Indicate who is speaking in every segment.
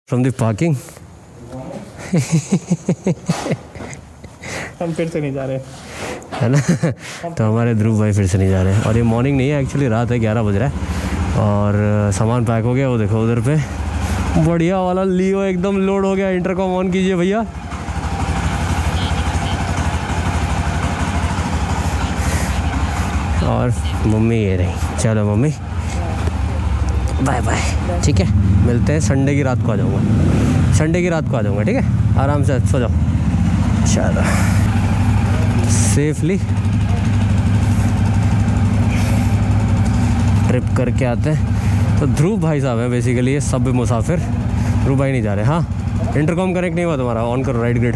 Speaker 1: From the parking.
Speaker 2: हम फिर से नहीं जा रहे
Speaker 1: है ना। तो हमारे ध्रुव भाई फिर से नहीं जा रहे हैं और ये मॉर्निंग नहीं है, एक्चुअली रात है, 11 बज रहा है और सामान पैक हो गया। वो देखो उधर पे बढ़िया वाला लियो एकदम लोड हो गया। इंटरकॉम ऑन कीजिए भैया। और मम्मी ये रही। चलो मम्मी बाय बाय, ठीक है, मिलते हैं संडे की रात को। आ जाऊँगा संडे की रात को, आ जाऊँगा, ठीक है। आराम से सो जाओ। चलो सेफली ट्रिप करके आते हैं। तो ध्रुव भाई साहब हैं बेसिकली ये सब मुसाफिर। ध्रुव भाई नहीं जा रहे। हाँ, इंटरकॉम कनेक्ट नहीं हुआ तुम्हारा, ऑन करो राइट ग्रिड।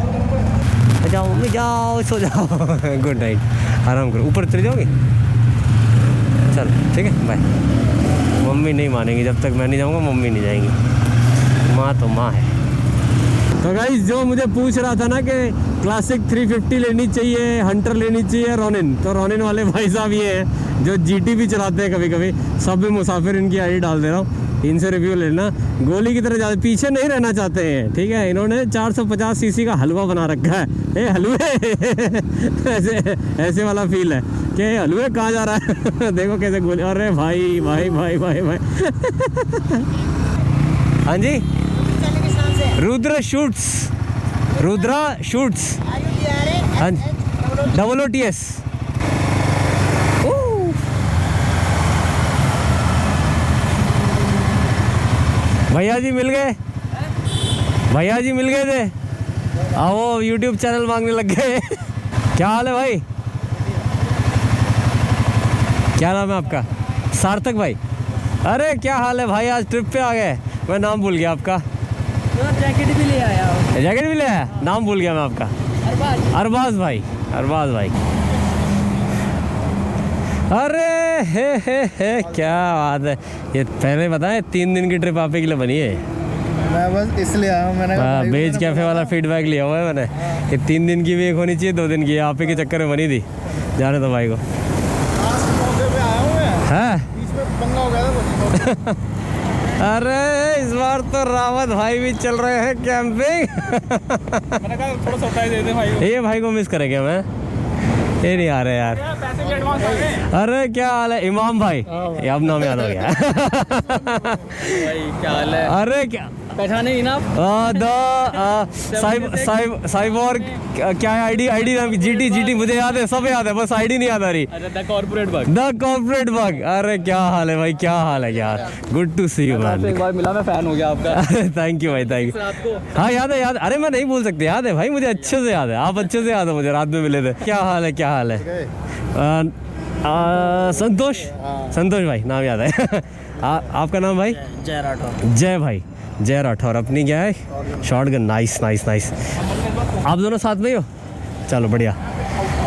Speaker 1: जाओ मम्मी जाओ, सो जाओ। गुड नाइट, आराम करो। ऊपर चले जाओगे? चलो ठीक है, बाय। मम्मी नहीं मानेंगी, जब तक मैं नहीं जाऊँगा मम्मी नहीं जाएंगी। माँ तो माँ है। तो गाइस जो मुझे पूछ रहा था ना कि क्लासिक 350 लेनी चाहिए, हंटर लेनी चाहिए, रोनिन, तो रोनिन वाले भाई साहब ये हैं जो जीटी भी चलाते हैं कभी कभी। सब भी मुसाफिर इनकी आईडी डाल दे रहा हूँ, इनसे रिव्यू लेना। गोली की तरह ज़्यादा पीछे नहीं रहना चाहते हैं, ठीक है। इन्होंने 450 सीसी का हलवा बना रखा है। ए हलवे ऐसे ऐसे वाला फील है कि हलवे कहाँ जा रहा है। देखो कैसे गोली। अरे भाई भाई भाई भाई भाई। हाँ जी, रुद्रा शूट्स, रुद्रा शूट्स, हाँ OOTS। भैया जी मिल गए, भैया जी मिल गए थे। आओ YouTube चैनल मांगने लग गए। क्या हाल है भाई? क्या नाम है आपका? सार्थक भाई। अरे क्या हाल है भाई, आज ट्रिप पे आ गए। मैं नाम भूल गया आपका।
Speaker 2: जैकेट भी ले आया।
Speaker 1: जैकेट भी ले आया? नाम भूल गया मैं आपका। अरबाज भाई, अरबाज भाई। अरे हे क्या बात है। ये पहले बताएं 3 दिन की ट्रिप आप ही के लिए बनी है।
Speaker 2: मैं बस इसलिए आया हूँ। मैंने
Speaker 1: बेज कैफे वाला फीडबैक लिया हुआ है मैंने कि 3 दिन की भी एक होनी चाहिए, 2 दिन की। आप ही के चक्कर में बनी थी। जाने दो भाई को। हाँ
Speaker 2: बीच में पंगा हो गया था।
Speaker 1: अरे इस बार तो रावत भाई भी चल रहे हैं कैंपिंग।
Speaker 2: मैंने कहा थोड़ा सरप्राइज दे दे भाई को।
Speaker 1: ये भाई को मिस करेंगे मैं, ये नहीं आ रहे यार।
Speaker 2: पैसे भी एडवांस आ गए।
Speaker 1: अरे क्या हाल है इमाम भाई? ये अब नाम याद हो गया।
Speaker 2: भाई क्या हाल है?
Speaker 1: अरे क्या
Speaker 2: पहचाने ही ना आप?
Speaker 1: साइबोर्ग क्या है? आईडी नाम की जीटी मुझे याद है, सब याद है, बस आईडी नहीं याद आ रही।
Speaker 2: The corporate bug.
Speaker 1: The corporate bug. अरे क्या हाल है भाई, क्या हाल है यार? Good to see you man.
Speaker 2: एक बार मिला, मैं फैन हो गया आपका।
Speaker 1: थैंक यू भाई, थैंक यू।
Speaker 2: रात को
Speaker 1: हाँ याद है, याद। अरे मैं नहीं भूल सकते, याद है भाई, मुझे अच्छे से याद है। आप अच्छे से याद हो, मुझे रात में मिले थे। क्या हाल है, क्या हाल है? संतोष, संतोष भाई नाम याद है। आपका नाम भाई?
Speaker 2: जय राठौर।
Speaker 1: जय भाई, जय राठौर। अपनी क्या है? शॉटगन। Nice nice nice. आप दोनों साथ में ही हो? चलो बढ़िया।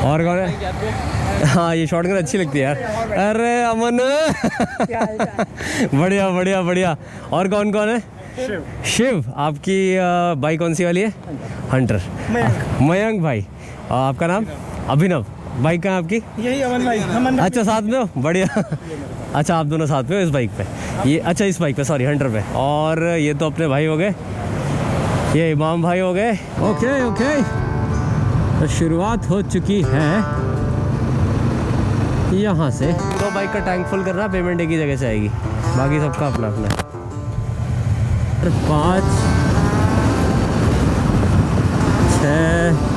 Speaker 1: और कौन है? हाँ ये शॉटगन अच्छी लगती है यार। अरे अमन। बढ़िया बढ़िया बढ़िया। और कौन कौन है? शिव। आपकी बाइक कौन सी वाली है? हंटर। मयंक भाई। आपका नाम? अभिनव। बाइक कहाँ है आपकी?
Speaker 2: यही अमन भाई।
Speaker 1: अच्छा साथ में हो, बढ़िया। अच्छा आप दोनों साथ में हो इस बाइक पे? ये अच्छा इस बाइक पे, सॉरी हंटर पे। और ये तो अपने भाई हो गए, ये इमाम भाई हो गए। ओके ओके, तो शुरुआत हो चुकी है यहाँ से। तो बाइक का टैंक फुल करना, पेमेंट एक ही जगह से आएगी, बाकी सबका अपना अपना। 5 6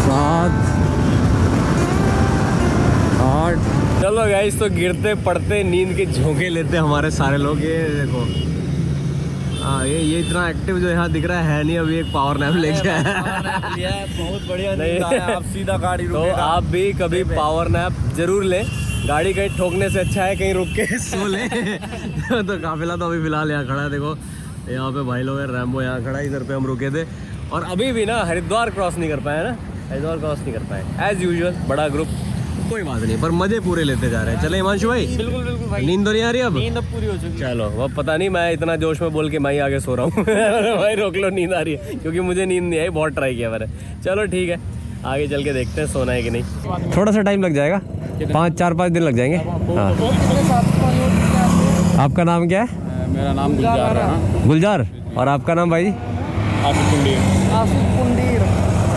Speaker 1: 7 8। चलो गाइस, तो गिरते पड़ते नींद के झोंके लेते हमारे सारे लोग। ये देखो, हाँ ये इतना एक्टिव जो यहाँ दिख रहा है नहीं। अभी एक पावर नैप लेके आया।
Speaker 2: बहुत बढ़िया
Speaker 1: नहीं।
Speaker 2: नींद आया। आप सीधा गाड़ी
Speaker 1: तो आप भी कभी पावर नैप जरूर लें। गाड़ी कहीं ठोकने से अच्छा है कहीं रुक के सो ले। तो काफिला तो अभी फिलहाल यहाँ खड़ा है। देखो यहाँ पे भाई लोग हैं, रैम्बो यहाँ खड़ा है। इधर पे हम रुके थे और अभी भी ना हरिद्वार क्रॉस नहीं कर पाए ना, हरिद्वार क्रॉस नहीं कर पाए। एज यूजुअल बड़ा ग्रुप, कोई बात नहीं, पर मजे पूरे लेते जा रहे हैं। चले हिमांशु भाई?
Speaker 2: बिल्कुल बिल्कुल भाई।
Speaker 1: नींद तो नहीं आ रही अब?
Speaker 2: नींद अब पूरी हो चुकी है।
Speaker 1: चलो अब पता नहीं, मैं इतना जोश में बोल के मैं ही आगे सो रहा हूँ। भाई रोक लो, नींद आ रही है, क्योंकि मुझे नींद नहीं आई, बहुत ट्राई किया मैंने। चलो ठीक है, आगे चल के देखते हैं सोना है कि नहीं। थोड़ा सा टाइम लग जाएगा, 4-5 दिन लग जाएंगे। हाँ। आपका नाम क्या है?
Speaker 2: मेरा नाम गुलजार है।
Speaker 1: गुलजार। और आपका नाम भाई?
Speaker 2: आसिफ कुंडीर।
Speaker 3: आसिफ कुंडीर।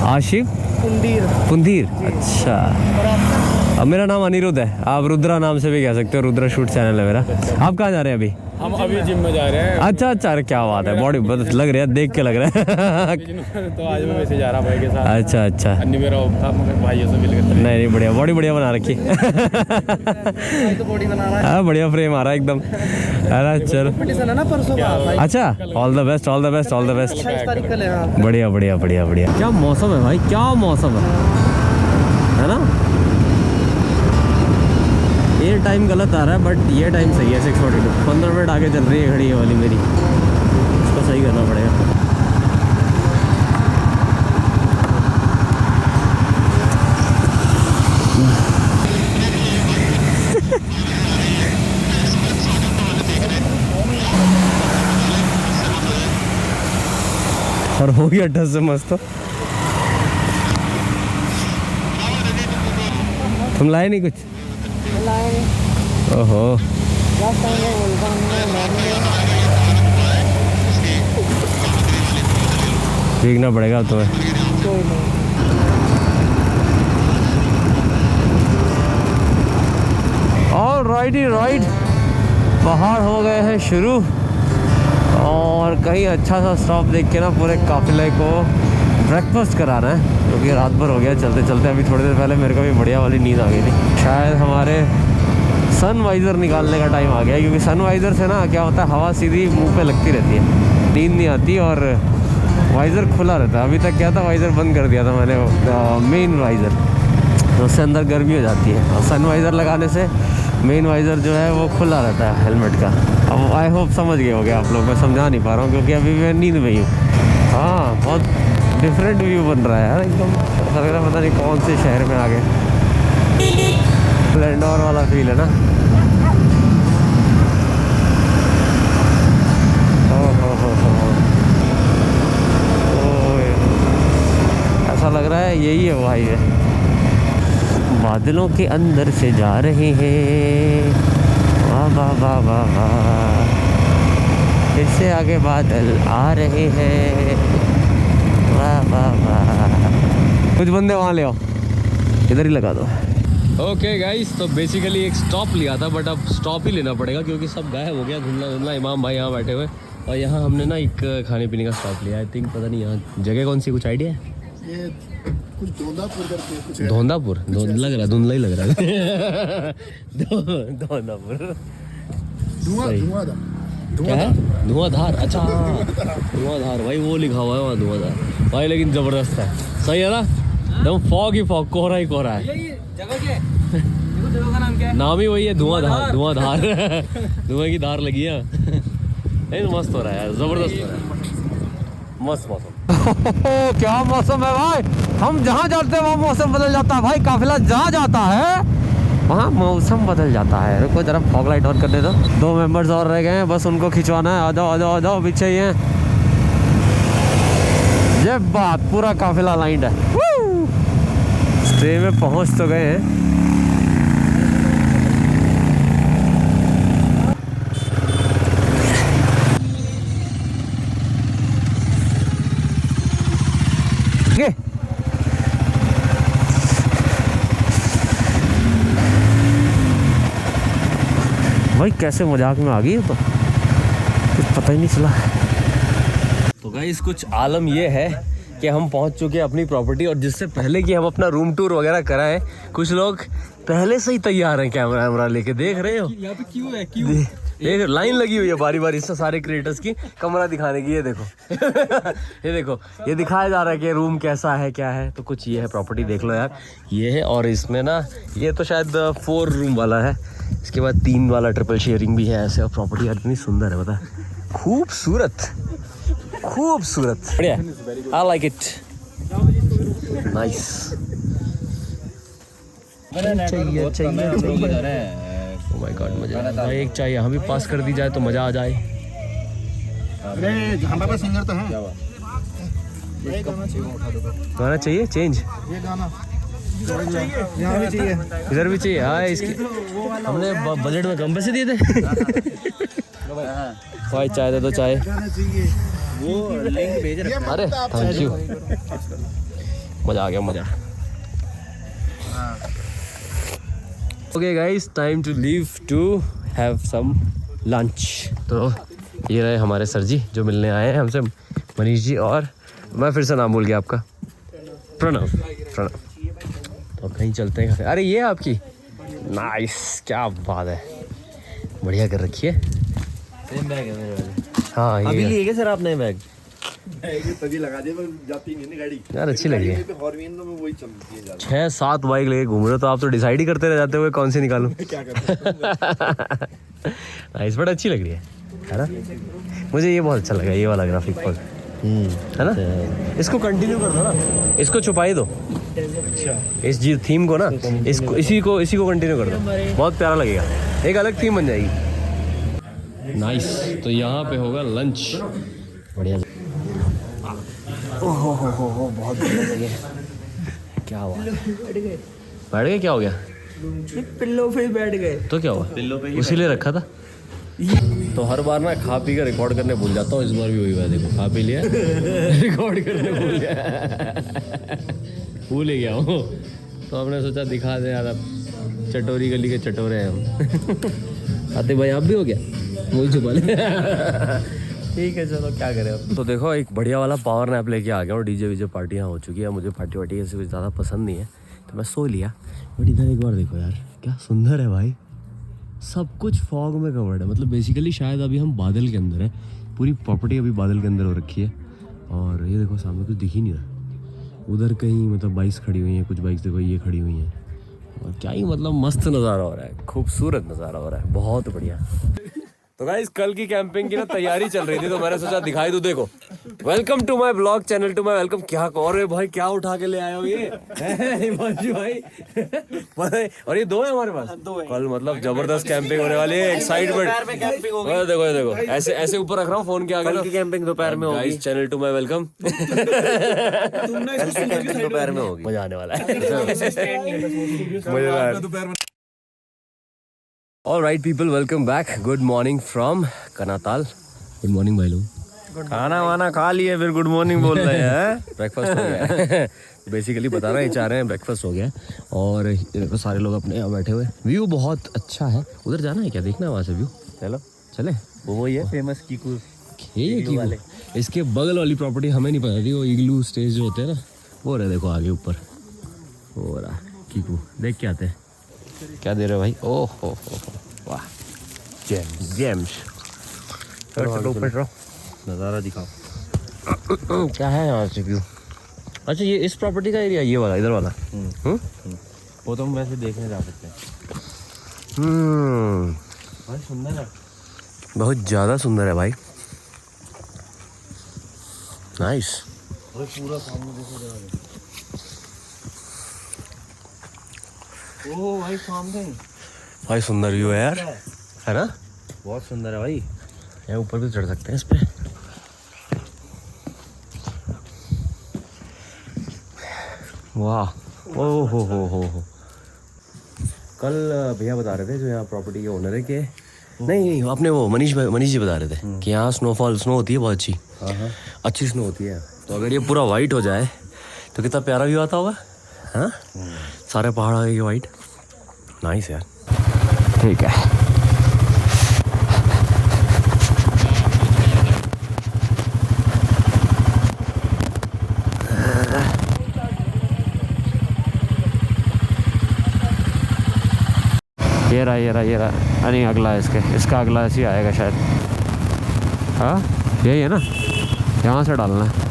Speaker 1: आशिफ
Speaker 3: कुंडीर।
Speaker 1: पुंदीर। अच्छा।
Speaker 3: और आपका?
Speaker 1: अब मेरा नाम अनिरुद्ध है, आप रुद्रा नाम से भी कह सकते हो, रुद्रा शूट चैनल है मेरा। आप कहाँ जा रहे हैं अभी?
Speaker 2: हम अभी जिम में जा रहे हैं।
Speaker 1: अच्छा अच्छा, अरे क्या बात है, बॉडी बहुत लग रहा है, देख के लग रहा है।
Speaker 2: तो आज मैं वैसे जा रहा भाई के साथ।
Speaker 1: अच्छा अच्छा,
Speaker 2: अन्नी मेरा था, मगर भाइयों से मिलकर।
Speaker 1: नहीं नहीं, बढ़िया बॉडी, बढ़िया बना रखी।
Speaker 3: तो बॉडी बना रहा है।
Speaker 1: हाँ बढ़िया फ्रेम आ रहा है एकदम। अरे चलो,
Speaker 3: कंपटीशन है ना परसों का भाई।
Speaker 1: अच्छा, all the best, all the best, all the best.
Speaker 3: 28 तारीख कल है। हाँ।
Speaker 1: बढ़िया बढ़िया बढ़िया बढ़िया। क्या मौसम है भाई, क्या मौसम है ना? ये टाइम गलत आ रहा है बट ये टाइम सही है। 6:42, 15 मिनट आगे चल रही है घड़ी ये वाली मेरी, इसको सही करना पड़ेगा। और हो गया 10 से मस्त। तो तुम लाए नहीं कुछ? ओहो, भीगना पड़ेगा तुम्हें। और राइट राइट, पहाड़ हो गए हैं शुरू, और कहीं अच्छा सा स्टॉप देख के ना पूरे काफिले को ब्रेकफास्ट कराना है, क्योंकि रात भर हो गया चलते चलते। अभी थोड़ी देर पहले मेरे को भी बढ़िया वाली नींद आ गई थी। शायद हमारे सन वाइज़र निकालने का टाइम आ गया, क्योंकि सन वाइज़र से ना क्या होता है, हवा सीधी मुंह पे लगती रहती है, नींद नहीं आती, और वाइज़र खुला रहता है। अभी तक क्या था, वाइज़र बंद कर दिया था मैंने, मेन वाइज़र, तो उससे अंदर गर्मी हो जाती है। और सन वाइज़र लगाने से मेन वाइज़र जो है वो खुला रहता है हेलमेट का। अब आई होप समझ गए होगे आप लोग, मैं समझा नहीं पा रहा हूँ क्योंकि अभी मैं नींद में ही हूँ। हाँ, बहुत डिफरेंट व्यू बन रहा है यार एकदम, ऐसा लग रहा है पता नहीं कौन से शहर में आ गए। स्प्लेंडर वाला फील है ना। ऐसा लग रहा है यही है वो हाईवे। बादलों के अंदर से जा रहे हैं, वाह वाह वाह वाह वाह, फिर से आगे बादल आ रहे हैं, वाह वाह वाह। कुछ बंदे वहाँ ले आओ, इधर ही लगा दो। ओके गाइस, तो बेसिकली एक स्टॉप लिया था, बट अब स्टॉप ही लेना पड़ेगा क्योंकि सब गायब हो गया, घूमना घूमना। इमाम भाई यहाँ बैठे हुए, और यहाँ हमने ना एक खाने पीने का स्टॉप लिया। आई थिंक पता नहीं यहाँ जगह कौन सी, कुछ आइडिया है?
Speaker 3: ये कुछ धोंदापुर करके कुछ है।
Speaker 1: धोंदापुर, लग रहा है, धुंधला ही लग रहा है। धोंदापुर, धुआंधार। अच्छा धुआंधार भाई, वो लिखा हुआ है वहाँ धुआंधार भाई, लेकिन जबरदस्त है, सही है ना? एकदम फॉग ही फॉग, कोहरा ही कोहरा है।
Speaker 3: जगह क्या है? जगह का नाम क्या है?
Speaker 1: नाम ही वही है, धुआंधार। धुआंधार धुआं की धार लगी है। नहीं तो मस्त हो रहा है यार, जबरदस्त हो रहा है, मस्त मौसम। क्या मौसम है भाई, हम जहाँ जाते हैं वहाँ मौसम बदल जाता है भाई। काफिला जहाँ जाता है वहाँ मौसम बदल जाता है। रुको जरा फॉग लाइट ऑन करने दो। 2 मेंबर्स और रह गए हैं, बस उनको खिंचवाना है। आ जाओ आ जाओ आ जाओ, पीछे ही हैं। ये बात, पूरा काफिला लाइंड है। ट्रेन में पहुँच तो गए हैं। भाई कैसे मजाक में आ गई, तो कुछ पता ही नहीं चला। तो गाइस कुछ आलम ये है कि हम पहुंच चुके हैं अपनी प्रॉपर्टी, और जिससे पहले कि हम अपना रूम टूर वगैरह कराएं, कुछ लोग पहले से ही तैयार हैं कैमरा वैमरा लेके। देख रहे हो
Speaker 3: यहाँ पे क्यों है? क्यों?
Speaker 1: एक लाइन लगी हुई है बारी बारी से सारे क्रिएटर्स की कमरा दिखाने की। ये देखो ये देखो, ये दिखाया जा रहा है कि रूम कैसा है क्या है। तो कुछ ये है प्रॉपर्टी, देख लो यार, ये है। और इसमें ना ये तो शायद 4 रूम वाला है, इसके बाद 3 वाला ट्रिपल शेयरिंग भी है ऐसे। और प्रॉपर्टी यार इतनी सुंदर है, पता, खूबसूरत खूबसूरत, बढ़िया, आई लाइक इट, नाइस। चाहिए चाहिए, ओह माय गॉड, मजा भाई। एक चाय यहाँ भी पास कर दी जाए तो मजा आ जाए।
Speaker 3: अरे झांडा का सिंगर तो है।
Speaker 1: गाना चाहिए चेंज,
Speaker 3: ये गाना यहाँ भी चाहिए,
Speaker 1: इधर भी चाहिए। हाँ, इसकी हमने बजट में कम पैसे दिए थे। भाई चाय दे दो चाय।
Speaker 2: वो लिंक भेज रहा
Speaker 1: अरे थैंक यू, मज़ा आ गया मज़ा। Okay guys, time to leave to have some lunch. तो ये रहे हमारे सर जी जो मिलने आए हैं हमसे, मनीष जी, और मैं फिर से नाम भूल गया आपका, प्रणव। तो अब कहीं चलते हैं। अरे ये आपकी, नाइस, क्या बात है, बढ़िया कर रखी है।
Speaker 2: सेम बैग है मेरे वाले।
Speaker 1: हाँ
Speaker 2: अभी
Speaker 1: ये
Speaker 2: लिए क्या सर आपने बैग?
Speaker 3: तभी लगा दिया, जाती नहीं है गाड़ी
Speaker 1: यार, अच्छी लगी है।
Speaker 3: हॉर्न में वही चलती है ज्यादा।
Speaker 1: 6-7 बाइक लेके घूम रहे हो तो आप तो डिसाइड ही करते रह जाते हो कौन सी निकालूं।
Speaker 3: क्या करते
Speaker 1: नाइस, बट अच्छी लग रही है ना। मुझे ये बहुत अच्छा लगा, ये वाला ग्राफिक पग, है ना। इसको कंटिन्यू कर दो ना, इसको छुपाई दो, इस जी थीम को ना, इसको इसी को कंटिन्यू कर दो, बहुत प्यारा लगेगा, एक अलग थीम बन जाएगी। नाइस, तो यहाँ पे होगा लंच, बढ़िया। ओहो हो, बहुत बढ़िया जगह। क्या हुआ, बैठ गए? क्या हो गया?
Speaker 2: पिल्लो पे बैठ गए।
Speaker 1: तो क्या हुआ, पिल्लो पे उसी लिए रखा था। तो हर बार ना खा पी कर रिकॉर्ड करने भूल जाता हूँ, इस बार भी वही हुआ है। देखो, खा पी लिया, रिकॉर्ड करने भूल गया, भूल ही गया हूँ। तो हमने सोचा दिखा दे यार, अब चटोरी गली के चटोरे हैं हम। आते भाई आप भी हो गया, वही छुपा ले। ठीक है चलो, क्या करें अब। तो देखो, एक बढ़िया वाला पावर नैप लेके आ गया और डीजे वीजे पार्टी यहाँ हो चुकी है। मुझे पार्टी वार्टी ऐसे कुछ ज़्यादा पसंद नहीं है तो मैं सो लिया। बट इधर एक बार देखो यार, क्या सुंदर है भाई, सब कुछ फॉग में कवर्ड है। मतलब बेसिकली शायद अभी हम बादल के अंदर है, पूरी प्रॉपर्टी अभी बादल के अंदर हो रखी है। और ये देखो सामने कुछ दिख ही नहीं रहा, उधर कहीं मतलब बाइक्स खड़ी हुई हैं, कुछ बाइक्स देखो ये खड़ी हुई हैं। और क्या ही मतलब मस्त नज़ारा हो रहा है, खूबसूरत नज़ारा हो रहा है, बहुत बढ़िया। तो गाइस, कल की कैंपिंग की ना तैयारी चल रही थी तो मैंने सोचा दिखाई दूं। देखो, welcome to my blog channel, to my welcome. क्या और भाई, क्या उठा के ले आए हो ये हिमांशु भाई। और ये दो है हमारे पास, कल मतलब जबरदस्त कैंपिंग होने वाली है, एक्साइटमेंट। देखो ऐसे ऐसे ऊपर रख रहा हूँ फोन के आगे।
Speaker 2: की कैंपिंग दोपहर में होगी।
Speaker 1: Guys, channel to my welcome.
Speaker 2: दोपहर में होगी,
Speaker 1: मजा आने वाला है। All right people, welcome back. Good morning from Kanatal. Good morning भाई लोग।
Speaker 2: खाना वाना खा लिए फिर गुड मॉर्निंग बोल रहे हैं।
Speaker 1: ब्रेकफास्ट हो गया है। बेसिकली बता रहे हैं, चाह रहे हैं ब्रेकफास्ट हो गया है। और देखो सारे लोग अपने यहाँ बैठे हुए, व्यू बहुत अच्छा है। उधर जाना है क्या, देखना है वहाँ से व्यू?
Speaker 2: चलो
Speaker 1: चले।
Speaker 2: वो ही है फेमस कीकू
Speaker 1: वाले। इसके बगल वाली प्रॉपर्टी हमें नहीं पता थी, वो इग्लू स्टेज जो होते हैं ना, वो रहे देखो आगे ऊपर हो रहा कीकू। देख के आते हैं, क्या दे रहे हो भाई? ओह हो वाह, जेम्स।
Speaker 2: नज़ारा दिखाओ।
Speaker 1: क्या है यहाँ से व्यू? अच्छा, ये इस प्रॉपर्टी का एरिया, ये वाला, इधर वाला।
Speaker 2: वो तो हम वैसे देखने जा सकते हैं। बहुत सुंदर है,
Speaker 1: बहुत ज़्यादा सुंदर है भाई, नाइस।
Speaker 2: पूरा सामने देखो। ओ भाई, सामने
Speaker 1: भाई सुंदर व्यू है यार, है ना?
Speaker 2: बहुत सुंदर है भाई।
Speaker 1: यहाँ ऊपर भी चढ़ सकते हैं इस पे। वाह, ओ हो। कल भैया बता रहे थे जो यहाँ प्रॉपर्टी के ओनर है कि नहीं, आपने वो मनीष जी बता रहे थे कि यहाँ स्नो होती है बहुत अच्छी। अच्छी स्नो होती है। तो अगर ये पूरा वाइट हो जाए तो कितना प्यारा व्यू आता होगा, हाँ? सारे पहाड़ आ गए वाइट, नाइस यार। ठीक है, ये रहा। नहीं, अगला है इसका अगला ऐसे ही आएगा शायद। हाँ, यही है ना, यहाँ से डालना है।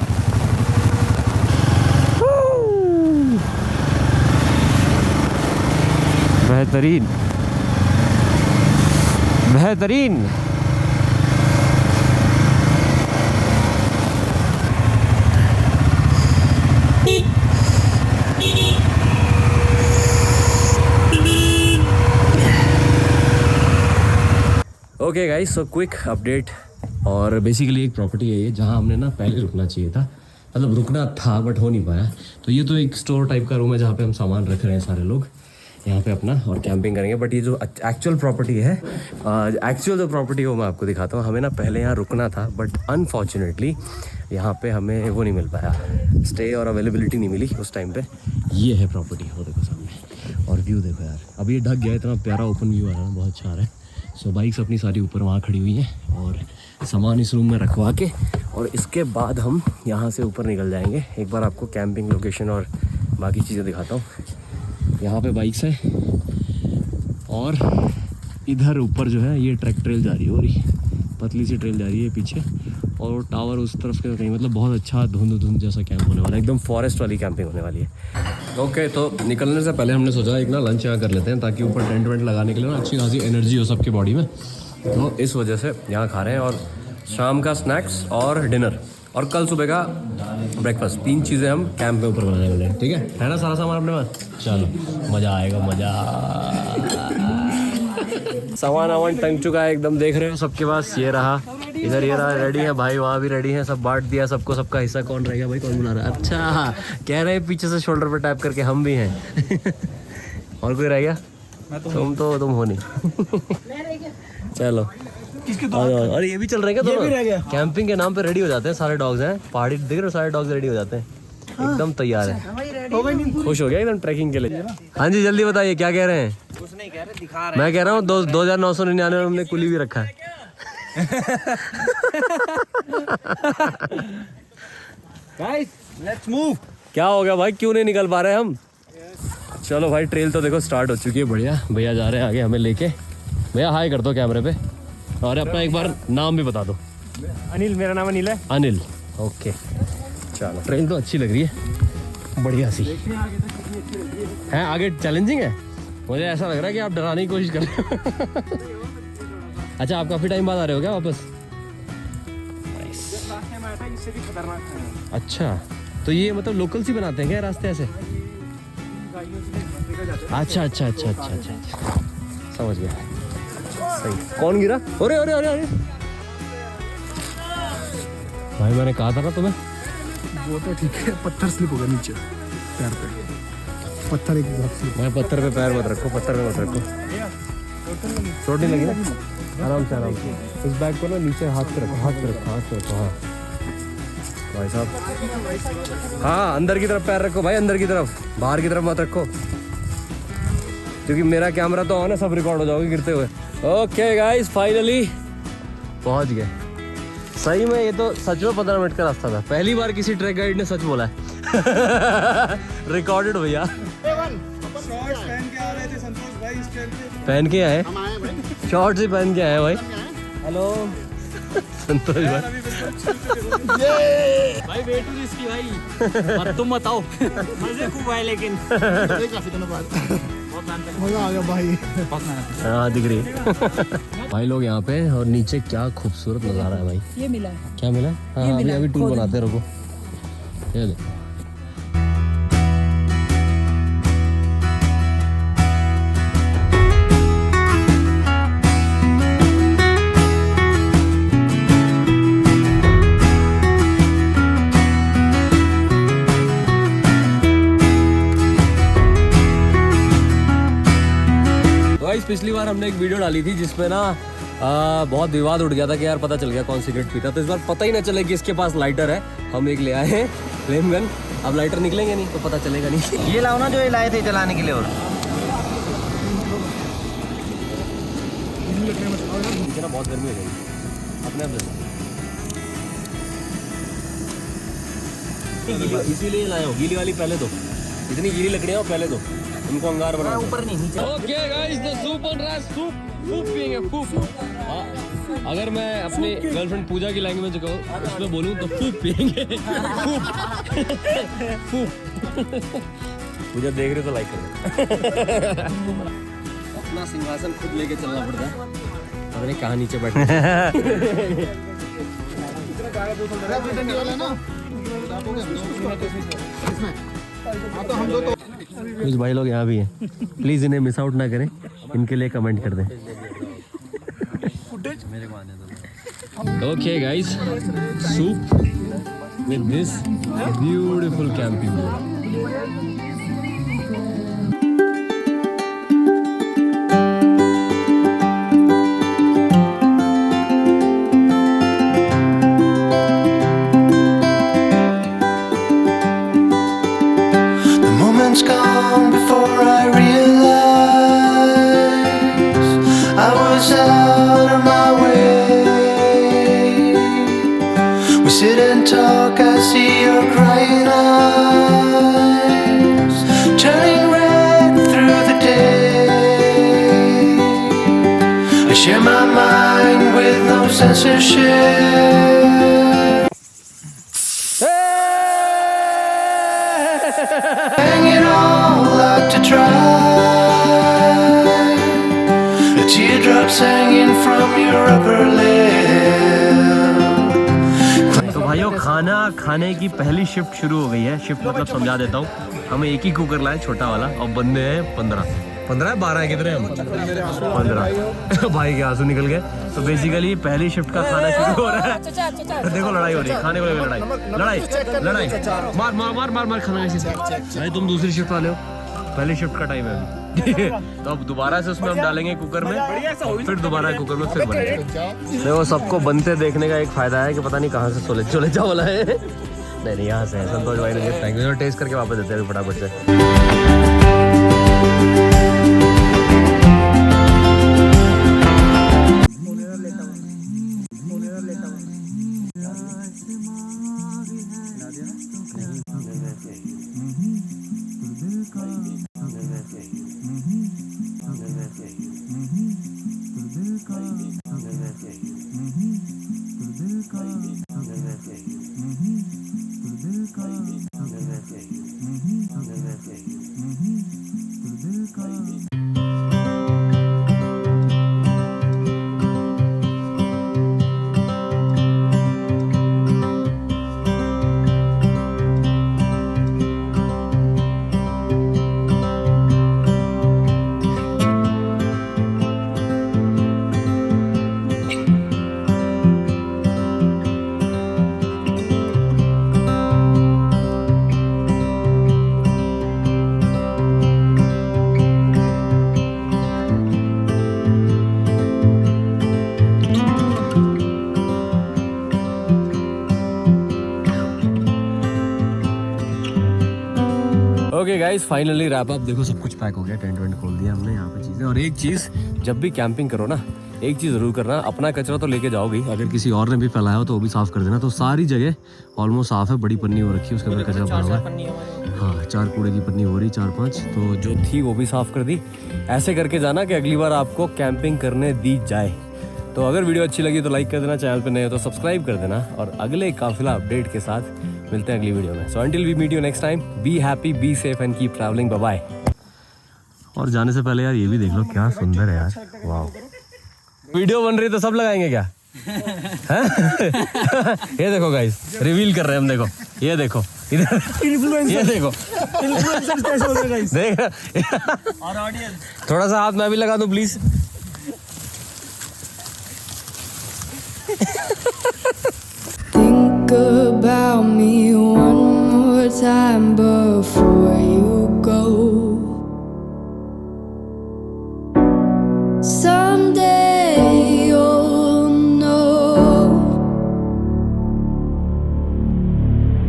Speaker 1: बेहतरीन। Okay guys, so quick update. और बेसिकली एक प्रॉपर्टी है ये जहाँ हमने ना पहले रुकना चाहिए था, मतलब रुकना था बट हो नहीं पाया। तो ये तो एक स्टोर टाइप का रूम है जहाँ पे हम सामान रख रहे हैं सारे लोग। यहाँ पे अपना और कैंपिंग करेंगे। बट ये जो एक्चुअल प्रॉपर्टी है, एक्चुअल जो प्रॉपर्टी है वो मैं आपको दिखाता हूँ। हमें ना पहले यहाँ रुकना था, बट अनफॉर्चुनेटली यहाँ पे हमें वो नहीं मिल पाया, स्टे और अवेलेबिलिटी नहीं मिली उस टाइम पे। ये है प्रॉपर्टी, वो देखो सामने, और व्यू देखो यार। अभी ये ढक गया, इतना प्यारा ओपन व्यू आ रहा है, बहुत अच्छा आ रहा है। सो बाइक्स अपनी सारी ऊपर वहाँ खड़ी हुई हैं और सामान इस रूम में रखवा के, और इसके बाद हम यहाँ से ऊपर निकल जाएंगे। एक बार आपको कैंपिंग लोकेशन और बाकी चीज़ें दिखाता हूँ। यहाँ पे बाइक्स हैं और इधर ऊपर जो है ये ट्रैक ट्रेल जा रही है, और ये पतली सी ट्रेल जा रही है पीछे, और टावर उस तरफ के कहीं। मतलब बहुत अच्छा धुंध जैसा कैंप होने वाला है, एकदम फॉरेस्ट वाली कैंपिंग होने वाली है। ओके, तो निकलने से पहले हमने सोचा एक ना लंच यहाँ कर लेते हैं, ताकि ऊपर टेंट वेंट लगाने के लिए ना अच्छी खासी एनर्जी हो सबकी बॉडी में। तो इस वजह से यहाँ खा रहे हैं, और शाम का स्नैक्स और डिनर और कल सुबह का ब्रेकफास्ट, 3 चीज़ें हम कैंप में ऊपर बनाने वाले हैं। ठीक है ना सारा सामान अपने पास? चलो मज़ा आएगा, मज़ा। सामान वामान टंग चुका है एकदम, देख रहे हो सबके पास। ये रहा, इधर ये रहा, रेडी है भाई, वहाँ भी रेडी है, सब बांट दिया सबको, सबका हिस्सा। कौन रह गया भाई, कौन बुला रहा है? अच्छा, कह रहे हैं पीछे से शोल्डर पे टैप करके हम भी हैं। और कोई रह गया? तुम हो नहीं। चलो और ये भी चल रहे हैं क्या दोनों? कैंपिंग के नाम पे रेडी हो जाते हैं सारे डॉग्स हैं, पहाड़ी देख रहे हो, सारे डॉग्स रेडी हो जाते हैं, एकदम तैयार है। खुश हो गया एकदम ट्रैकिंग के लिए। हाँ जी, जल्दी बताइए क्या कह रहे हैं?
Speaker 2: कुछ नहीं कह रहे, दिखा रहे।
Speaker 1: मैं कह रहा हूँ 2999 में हमने कुली भी रखा है।
Speaker 2: Guys let's move.
Speaker 1: क्या हो गया भाई, क्यों नहीं निकल पा रहे हम? चलो भाई, ट्रेल तो देखो स्टार्ट हो चुकी है, बढ़िया। भैया जा रहे हैं आगे हमें लेके। भैया हाय कर दो कैमरे पे, और अपना एक बार नाम भी बता दो।
Speaker 3: अनिल, मेरा नाम अनिल है।
Speaker 1: अनिल, ओके। चलो, ट्रेल तो अच्छी लग रही है, बढ़िया सी है। आगे चैलेंजिंग है, मुझे ऐसा लग रहा है कि आप डराने की कोशिश कर रहे हो। अच्छा, आप काफ़ी टाइम बाद आ रहे हो क्या वापस? अच्छा, तो ये मतलब लोकल सी बनाते हैं क्या रास्ते ऐसे? अच्छा, समझ गया। सही। कौन गिरा? अरे अरे अरे अरे भाई, मैंने कहा था ना तुम्हें।
Speaker 3: वो तो ठीक है, पत्थर स्लिप हो गया नीचे पैर पे, पत्थर एक बहुत स्लिप।
Speaker 1: मैं पत्थर पे पैर मत रखो, पत्थर पे मत रखो, चोट नहीं लगी ना? आराम से आराम से। इस बैग को ना नीचे हाथ पे रखो, हाथ पे रखो, हाथ पे रखो। हाँ भाई साहब, हाँ अंदर की तरफ पैर रखो भाई, अंदर की तरफ, बाहर की तरफ मत रखो, क्योंकि मेरा कैमरा तो ऑन है, सब रिकॉर्ड हो जाओगे गिरते हुए। ओके गाइस, फाइनली पहुंच गए। सही में ये तो सच में 15 मिनट का रास्ता था। पहली बार किसी ट्रैक गाइड ने सच बोला है। रिकॉर्डेड भैया। पहन के आए, शॉर्ट्स ही पहन के आए भाई। हेलो संतोष भाई।
Speaker 3: भाई वेट टू इसकी भाई, और तुम बताओ। मजे खूब आए, लेकिन काफी दिनों बाद मजा आ गया भाई।
Speaker 1: हाँ दिख रही है। भाई लोग यहाँ पे, और नीचे क्या खूबसूरत नज़ारा है भाई।
Speaker 4: ये मिला है।
Speaker 1: क्या मिला? हाँ अभी टूर बनाते रहो। ये देखो, पिछली बार हमने एक वीडियो डाली थी जिसमें ना बहुत विवाद उठ गया था कि यार पता चल गया कौन सिगरेट पीता। तो इस बार पता ही ना चले कि इसके पास लाइटर है। हम एक ले आए हैं फ्लेम गन। अब लाइटर निकलेंगे नहीं तो पता चलेगा नहीं।
Speaker 2: ये लाओ ना, जो ये लाए थे जलाने के लिए। और
Speaker 1: नीचे ना बहुत गर्मी हो जाएगी अपने आप। इसीलिए लाए हो, गीली वाली पहले दो, इतनी गीली लकड़ियाँ पहले दो, उनको अंगार बना।
Speaker 2: ऊपर नहीं, नीचे।
Speaker 1: ओके गाइस, द सूप बन रहा है। सूप पियेंगे, सूप। अगर मैं अपनी गर्लफ्रेंड पूजा की लैंग्वेज में कहूँ, उसमें बोलूँ तो सूप पियेंगे। सूप। पूजा देख रहे तो लाइक कर दो। अपना सिंहासन खुद लेके चलना पड़ता है। अरे कहाँ नीचे बैठे। कुछ भाई लोग यहाँ भी हैं, प्लीज इन्हें मिस आउट ना करें, इनके लिए कमेंट कर दें। Okay guys, soup with this beautiful camping.
Speaker 4: We sit and talk, I see your crying eyes turning red through the day. I share my mind with no censorship. Hang it all out to dry. The teardrops hanging from your upper lip.
Speaker 1: तो भाइयों खाना खाने की पहली shift शुरू हो गई है। शिफ्ट मतलब समझा देता हूँ, हमें एक ही कुकर लाए छोटा वाला और बंदे हैं 15 है 12 है कितने हम 15 भाई के आंसू निकल गए। तो बेसिकली पहली शिफ्ट का खाना शुरू हो रहा है। देखो लड़ाई हो रही है, खाने को लेकर लड़ाई लड़ाई मार मार मार मार मार खाना कैसे भाई तुम दूसरी शिफ्ट वाले हो, पहली शिफ्ट का टाइम है अभी। तो अब दोबारा से उसमें हम डालेंगे कुकर में, फिर दोबारा कुकर में फिर बनेगा। देखो सबको बनते देखने का एक फायदा है कि पता नहीं कहाँ से चले वाला है। नहीं यहाँ से है। संतोष भाई ने थैंक यू, टेस्ट करके वापस देते हैं फटाफट से। Okay guys finally wrap up. देखो सब कुछ पैक हो गया, टेंट वेंट खोल दिया हमने यहाँ पे चीज़ें। और एक चीज़, जब भी कैंपिंग करो ना, एक चीज़ ज़रूर करना, अपना कचरा तो लेके जाओगे, अगर किसी और ने भी फैलाया हो तो वो भी साफ़ कर देना। तो सारी जगह ऑलमोस्ट साफ़ है, बड़ी पन्नी हो रखी है, उसके अंदर कचरा भरा हुआ है। हाँ 4 कूड़े की पन्नी हो रही, 4-5 तो जो थी वो भी साफ़ कर दी। ऐसे करके जाना कि अगली बार आपको कैंपिंग करने दी जाए। तो अगर वीडियो अच्छी लगी तो लाइक कर देना, चैनल पर नए हो तो सब्सक्राइब कर देना। और अगले काफिला अपडेट के साथ मिलते हैं अगली वीडियो में। So until we meet you next time, be happy, be safe and keep travelling. Bye bye. और जाने से पहले यार ये भी देख लो क्या सुंदर है यार, वाह। वीडियो बन रही तो सब लगाएंगे क्या? ये देखो गाइस, रिवील कर रहे हैं हम, देखो ये देखो इधर, ये देखो इन्फ्लुएंसर कैसे हो रहे गाइस, देख। और ऑडियंस थोड़ा सा हाथ मैं भी लगा दूं please.
Speaker 5: Think about me one more time, but